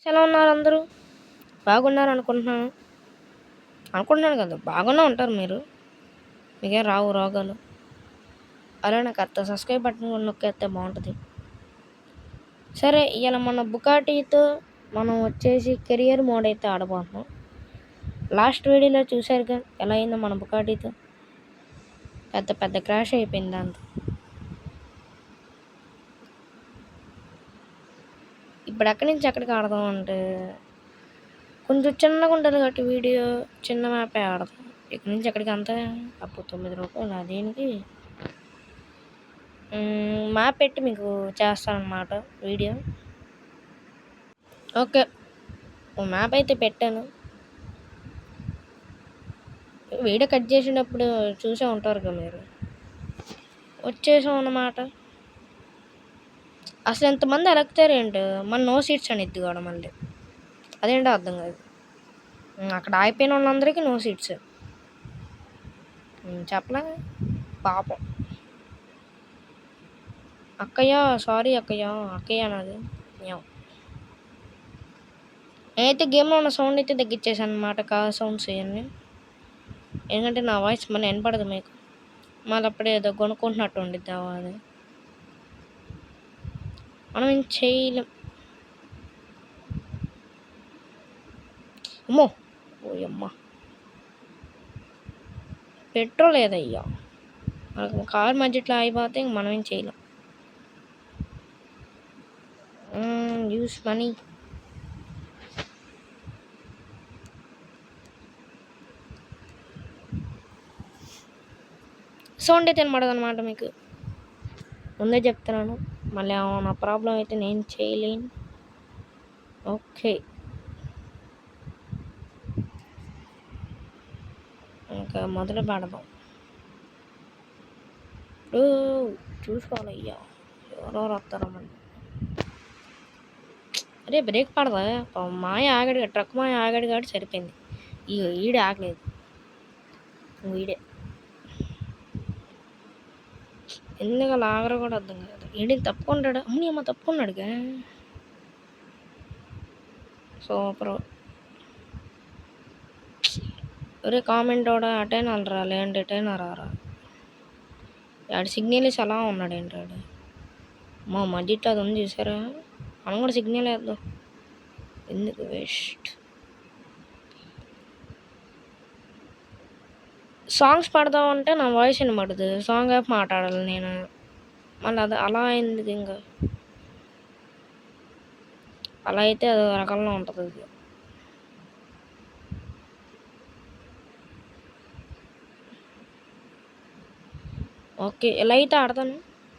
ఎలా ఉన్నారు అందరూ? బాగున్నారు అనుకుంటున్నాను. అనుకుంటున్నాను కదా! బాగానే ఉంటారు మీరు. మీకేం రావు రోగాలు. అలానే కాస్త సబ్స్క్రైబ్ బటన్ కూడా నొక్కేస్తే బాగుంటుంది. సరే, ఇవాళ మన బుకాటీతో మనం వచ్చేసి కెరియర్ మోడ్ అయితే ఆడబోతున్నాం. లాస్ట్ వీడియోలో చూశారుగా ఎలా అయిందో మన బుకాటీతో. పెద్ద పెద్ద క్రాష్ అయిపోయింది దాంతో. ఇప్పుడు ఎక్కడి నుంచి ఎక్కడికి ఆడదాం అంటే కొంచెం చిన్నగా ఉంటుంది కాబట్టి వీడియో చిన్న మ్యాపే ఆడదాం. ఇక్కడి నుంచి ఎక్కడికి అంతా అప్పుడు ₹9 దేనికి మ్యాప్ పెట్టి మీకు చేస్తానన్నమాట వీడియో. ఓకే, మ్యాప్ అయితే పెట్టాను. వీడియో కట్ చేసినప్పుడు చూసే ఉంటారు కదా మీరు. వచ్చేసాం అన్నమాట. అసలు ఎంతమంది ఎలక్తారేంటో మన నో సీట్స్ అనిద్ది కూడా మళ్ళీ. అదేంటో అర్థం కాదు. అక్కడ ఆగిపోయిన వాళ్ళందరికీ నో సీట్స్. చెప్పలే పాపం. అక్కయ్య సారీ అక్కయ్య నాది. నేనైతే గేమ్లో ఉన్న సౌండ్ అయితే తగ్గించేసాను అనమాట. కార్ సౌండ్స్ ఇవన్నీ. ఎందుకంటే నా వాయిస్ మన వినపడదు మీకు. మళ్ళీ అప్పుడే ఏదో కొనుక్కుంటున్నట్టు ఉండిద్ది అది. మనం ఏం చేయలేం. అమ్మో ఓయమ్మ, పెట్రోల్ లేదయ్యా. మనకు కార్ మధ్యలో అయిపోతే ఇంక మనం ఏం చేయలేం. Use money. సౌండ్ అయితే వినపడదు అనమాట మీకు, ముందే చెప్తున్నాను. మళ్ళీ నా ప్రాబ్లం అయితే నేను చేయలేను. ఓకే, ఇంకా మొదలు పెడదాం. చూసుకోవాలయ్యా ఎవరెవరు వస్తారో మళ్ళీ. అరే బ్రేక్ పడదా? మాయ ఆగడు, ట్రక్ మాయ ఆగడు కాబట్టి సరిపోయింది. ఈడే ఆగలేదు. ఈడే ఎందుకు అలా ఆగరో కూడా అర్థం కాదు. ఈడే తప్పుకుంటాడు. అమ్మని అమ్మ తప్పుకున్నాడుగా. సూపర్. ఒరే కామెంట్ కూడా అటైనా రా, లేదంటే ఎటైనా రారా. ఆడు సిగ్నల్ వేసి అలా ఉన్నాడు ఏంటాడు. మా మధ్యలో అది ఉంది చూసారా, మనం కూడా సిగ్నల్ వేద్దాం. ఎందుకు వేస్ట్. సాంగ్స్ పాడదామంటే నా వాయిస్ వినబడదు. సాంగ్ యాప్ మాట్లాడాలి నేను. మళ్ళీ అది అలా అయింది. ఇంకా అలా అయితే అది రకంగా ఉంటుంది. అది ఓకే, ఎలా అయితే ఆడతాను.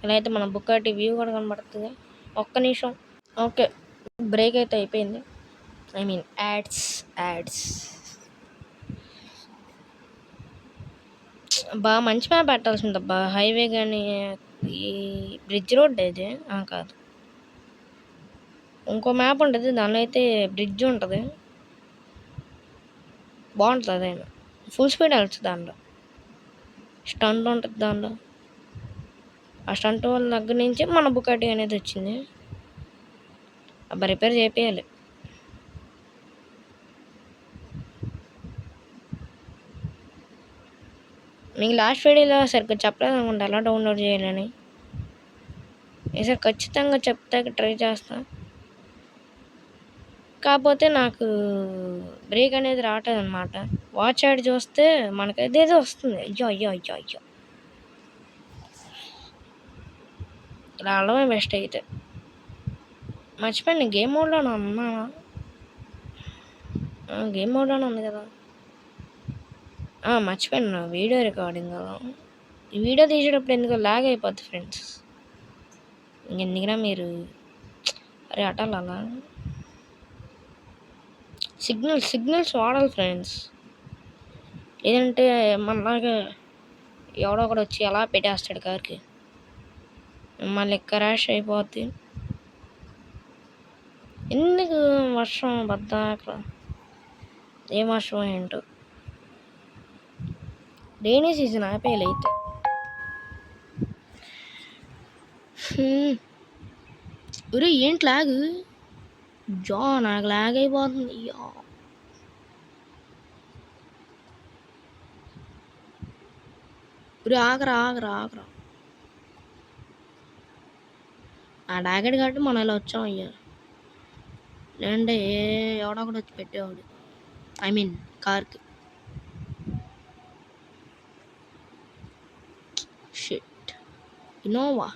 ఎలా అయితే మన బుక్కాటి వ్యూ కూడా కనబడుతుంది. ఒక్క నిమిషం. ఓకే, బ్రేక్ అయితే అయిపోయింది. ఐ మీన్ యాడ్స్ బాగా మంచి మ్యాప్ పెట్టాల్సింది అబ్బా. హైవే కానీ ఈ బ్రిడ్జ్ రోడ్ అయితే కాదు, ఇంకో మ్యాప్ ఉంటుంది. దానిలో అయితే బ్రిడ్జ్ ఉంటుంది, బాగుంటుంది. అదైనా ఫుల్ స్పీడ్ వెళ్ళచ్చు. దాంట్లో స్టంట్ ఉంటుంది. దాంట్లో ఆ స్టంట్ వాళ్ళ దగ్గర నుంచి మన బుకాటి అనేది వచ్చింది. అబ్బా రిపేర్ చేయాలి. నీకు లాస్ట్ వీడియోలో సరిగ్గా చెప్పలేదు అనుకుంటా ఎలా డౌన్లోడ్ చేయాలని. ఈసారి ఖచ్చితంగా చెప్తే ట్రై చేస్తా. కాకపోతే నాకు బ్రేక్ అనేది రావట్లేదు అనమాట. వాచ్ యాడ్ చూస్తే మనకి అదేదో వస్తుంది. అయ్యో ఇలా అల్లమే బెస్ట్. అయితే మర్చిపోయాను, గేమ్ మోడ్లోనే ఉన్నానా? గేమ్ మోడ్లోనే ఉంది కదా. మర్చిపోయాను, వీడియో రికార్డింగ్ కదా. ఈ వీడియో తీసేటప్పుడు ఎందుకో లాగ్ అయిపోద్ది ఫ్రెండ్స్. ఇంకెందుకురా మీరు. అరే అలా సిగ్నల్స్ వాడాలి ఫ్రెండ్స్. లేదంటే మనలాగా ఎవడో ఒకడు వచ్చి అలా పెట్టేస్తాడు కార్కి, మళ్ళీ క్రాష్ అయిపోద్ది. ఎందుకు వర్షం బద్దాక, ఏ వర్షం ఏంటో. రైనీ సీజన్ ఆపేయాలి అయితే. ఒరే ఏంటి లాగు. నాకు లాగ్ అయిపోతుంది. ఆగరా ఆగరా ఆగరా ఆ డాకెట్ కాబట్టి మనం ఇలా వచ్చాం అయ్యా. లేదంటే ఎవడో ఒకటి వచ్చి పెట్టేవాడు. ఐ మీన్ కార్కి. షిట్. ఇన్నోవా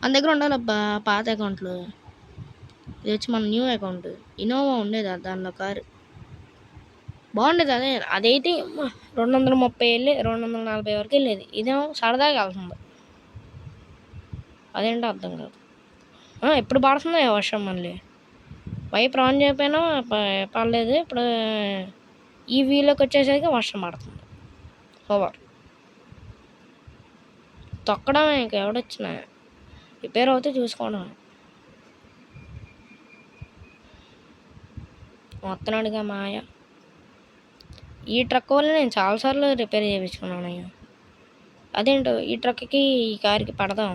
మన దగ్గర ఉండాలబ్బా పాత అకౌంట్లో. ఇది వచ్చి మన న్యూ అకౌంట్. ఇన్నోవా ఉండేది దానిలో కారు బాగుండేది. అదైతే 230 వెళ్ళి 240 వరకు వెళ్ళేది. ఇదేమో సరదాగా వెళ్తుంది. అదేంటో అర్థం కాదు. ఎప్పుడు పడుతుందో వర్షం మళ్ళీ. వైపు ఆన్ చేయకపోయినా పర్లేదు. ఇప్పుడు ఈ వీలోకి వచ్చేసరికి వర్షం పడుతుంది. ఓవర్ తొక్కడమే. ఇంకా ఎవడొచ్చినా రిపేర్ అవుతే చూసుకోవడం. వస్తున్నాడుగా మాయ. ఈ ట్రక్ వల్ల నేను చాలాసార్లు రిపేర్ చేయించుకున్నాను అయ్యా. అదేంటో ఈ ట్రక్కి ఈ కారుకి పడదాం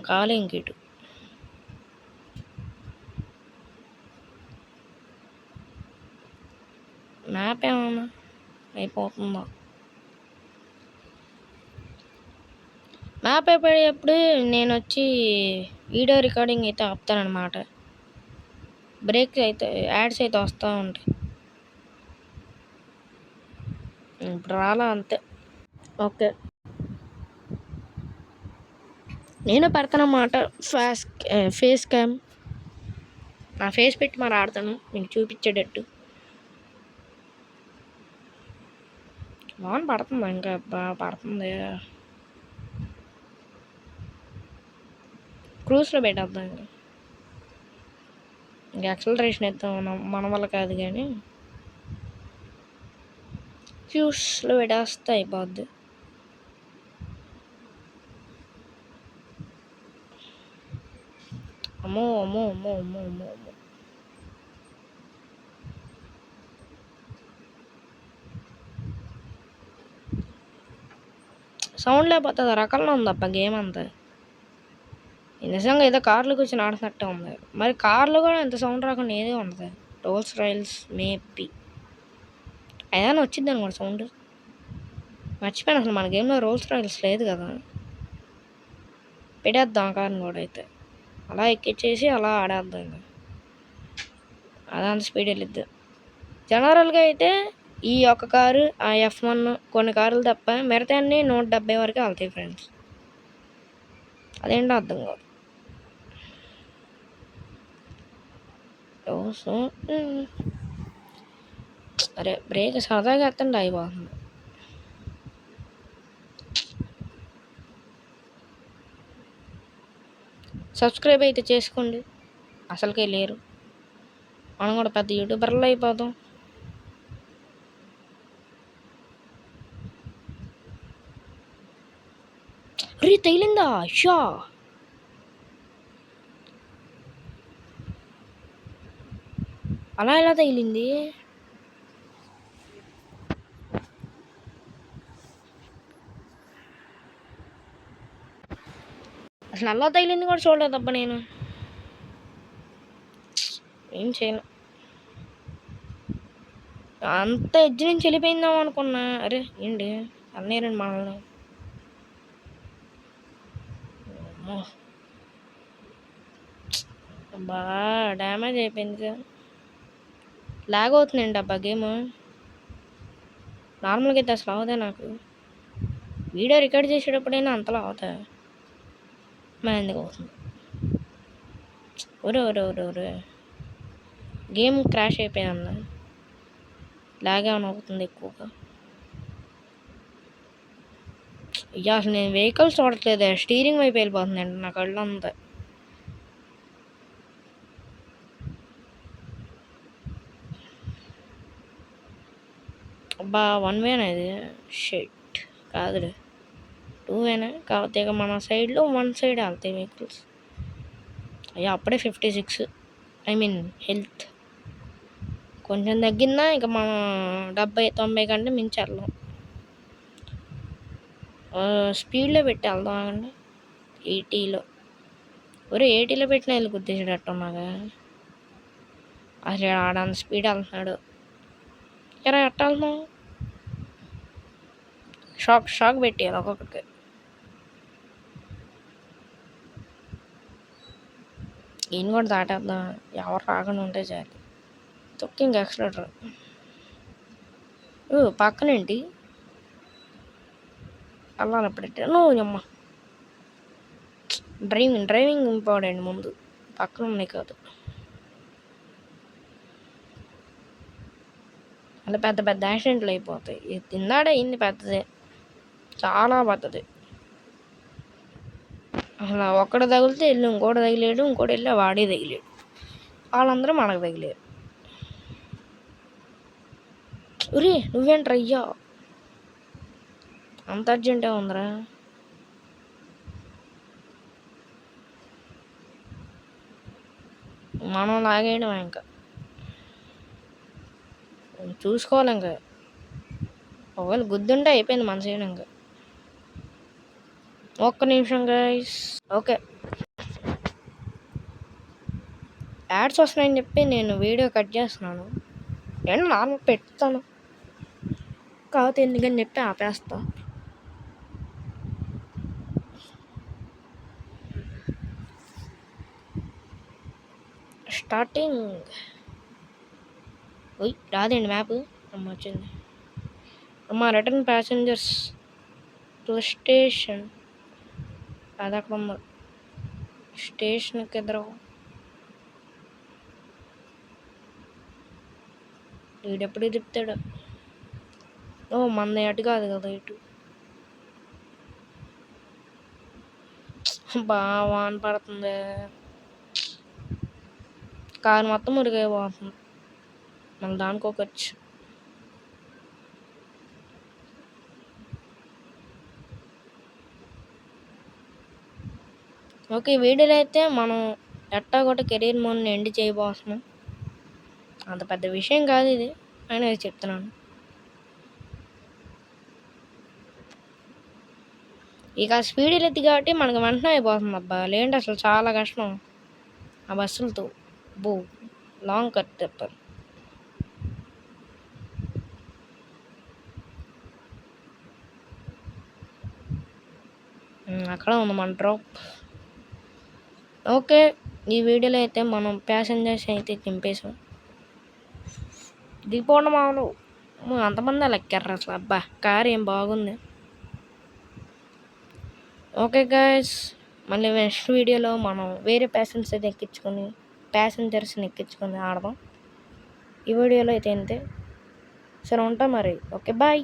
కావాలి. ఇంకిటు మ్యాప్ ఏమన్నా అయిపోతుందా? మ్యాప్ అయిపోయేటప్పుడు నేను వచ్చి వీడియో రికార్డింగ్ అయితే ఆపుతానమాట. బ్రేక్స్ అయితే యాడ్స్ అయితే వస్తూ ఉంటాయి. ఇప్పుడు రాలా అంతే. ఓకే నేను పెడతానమాట ఫేస్ క్యామ్. నా ఫేస్ పెట్టి మరి ఆడతాను మీకు చూపించేటట్టు. వాన్ పడుతుందా? ఇంకా బాగా పడుతుంది. క్రూజ్లో పెట్టేద్దాం. ఇంకా యాక్సలరేషన్ ఎత్తాం మన వల్ల కాదు కానీ క్రూజ్లో పెట్టేస్తే అయిపోద్ది. అమ్మో అమ్మో అమ్మో అమ్మో అమ్మో అమ్మో. సౌండ్ లేకపోతే రకాల్లో ఉందప్ప గేమ్ అంతా. నిజంగా ఏదో కార్లో కూర్చొని ఆడుతున్నట్టే ఉంది. మరి కార్లో కూడా ఎంత సౌండ్ రాకుండా ఏదో ఉంటుంది. రోల్స్ రాయల్స్ మేబీ ఏదైనా వచ్చింది అనుకోండి సౌండ్. మర్చిపోయాను అసలు మన గేమ్లో రోల్స్ రాయల్స్ లేదు కదా. పెట్టేద్దాం ఆ కార్ని కూడా. అయితే అలా ఎక్కిచ్చేసి అలా ఆడేద్దాం. ఇంకా అదంత స్పీడ్ వెళ్ళిద్ది. జనరల్గా అయితే ఈ ఒక్క కారు ఆ F1 కొన్ని కార్లు తప్ప మిగతా అన్నీ 170 వరకు వెళ్తాయి ఫ్రెండ్స్. అదేంటో అర్థం కాదు. అరే బ్రేక్ సరదాగా ఎత్తండి అయిపోతుంది. సబ్స్క్రైబ్ అయితే చేసుకోండి. అసలుకే లేరు. మనం కూడా పెద్ద యూట్యూబర్లు అయిపోతాం. రీ తగిలిందా? షా అలా ఎలా తగిలింది? అసలు అలా తగిలింది కూడా చూడలేదబ్బా నేను. ఏం చేయను. అంత ఎడ్జ్ నుంచి వెళ్ళిపోయిందాం అనుకున్నా. అరే ఏంటి అన్నయ్యండి మనల్ని. బాగా డ్యామేజ్ అయిపోయింది. లాగ్ అవుతుందండి అబ్బా గేమ్. నార్మల్గా అయితే అసలు అవుతా నాకు. వీడియో రికార్డ్ చేసేటప్పుడైనా అంతలా అవుతా. మన ఎందుకు అవుతుంది? ఒరే ఒరే ఒరే ఒరే గేమ్ క్రాష్ అయిపోయిందన్న. లాగ్ ఏమైనా అవుతుంది ఎక్కువగా. ఇక అసలు నేను వెహికల్స్ చూడట్లేదు. స్టీరింగ్ వైపు వెళ్ళిపోతుందండి నా కళ్ళు అంతా. అబ్బా 1 వేనా ఇది? షిట్ కాదులే 2 వేనా. కాకపోతే ఇక మన సైడ్లో 1 సైడ్ వెళ్తాయి వెహికల్స్. అయ్యా అప్పుడే 56. ఐ మీన్ హెల్త్ కొంచెం తగ్గిందా ఇక మనం 70-90 కంటే మించి వెళ్దాం. స్పీడ్లో పెట్టి వెళ్దాం. ఆగండి 80లో ఒరే ఏటీలో పెట్టిన వెళ్ళి గుద్దేసాడట్టున్నాగా. అసలు ఆడంత స్పీడ్ వెళ్తున్నాడు. ఎరా ఎట్ట వెళ్తున్నావు? షాక్ పెట్టేయాలి ఒక్కొక్కడికి. ఈయన కూడా దాటేద్దాం, ఎవరు రాకుండా ఉంటే చాలు. తొక్కి ఇంక ఎక్సలేటర్. పక్కనేంటి వెళ్ళాలి ఎప్పుడైతే నువ్వు అమ్మ. డ్రైవింగ్ ఇంపార్టెంట్ ముందు, పక్కన ఉన్నాయి కాదు. అలా పెద్ద పెద్ద యాక్సిడెంట్లు అయిపోతాయి. ఇది తిన్నాడే అయింది పెద్దదే, చాలా పెద్దది. అసలు ఒక్కడ తగిలితే వెళ్ళి ఇంకోటి తగిలేడు, ఇంకోటి వెళ్ళి వాడే తగిలేడు, వాళ్ళందరూ మనకు తగిలేరు. ఉరి నువ్వేంట్రా అయ్యా, అంత అర్జెంటే ఉందిరా? మనం లాగేయడం ఇంకా చూసుకోవాలి. ఇంకా ఒకవేళ గుద్దుంటే అయిపోయింది మన సైడ్. ఇంకా ఒక్క నిమిషం గైస్. ఓకే, యాడ్స్ వస్తున్నాయని చెప్పి నేను వీడియో కట్ చేస్తున్నాను. నేను నార్మల్ పెడతాను కాకపోతే ఎందుకని చెప్పి ఆపేస్తా. స్టార్టింగ్ రాదండి మ్యాప్. అమ్మ వచ్చింది. అమ్మ రిటర్న్ ప్యాసింజర్స్ టు స్టేషన్. అది అక్కడ ఉంది, స్టేషన్కి ఎదురు. వీడెప్పుడు తిప్పుతాడు? మన అటు కాదు కదా, ఇటు. బాగా వాన పడుతుంది, కారు మొత్తం మురిగైపోతుంది. మళ్ళీ దానికి ఒక ఖర్చు. ఓకే, ఈ వీడియోలో అయితే మనం ఎట్టా కూడా కెరీర్ మోడ్ని ఎండ్ చేయబోతున్నాం. అంత పెద్ద విషయం కాదు ఇది, అయినా చెప్తున్నాను. ఇక స్పీడ్ వెళ్ళింది కాబట్టి మనకు వెంటనే అయిపోతుంది. అబ్బా లేండి అసలు చాలా కష్టం ఆ బస్సులతో. లాంగ్ కట్ చెప్పారు. అక్కడ ఉంది మన డ్రాప్. ఓకే, ఈ వీడియోలో అయితే మనం ప్యాసింజర్స్ అయితే దింపేసాం. దిగిపోవడం మామూలు, అంతమంది అలా ఎక్కారు అసలు. అబ్బా కార్ ఏం బాగుంది. ఓకే గైస్, మళ్ళీ నెక్స్ట్ వీడియోలో మనం వేరే ప్యాసింజర్స్ని ఎక్కించుకొని ఆడదాం. ఈ వీడియోలో అయితే అంతే. సరే ఉంటా మరి. Okay bye.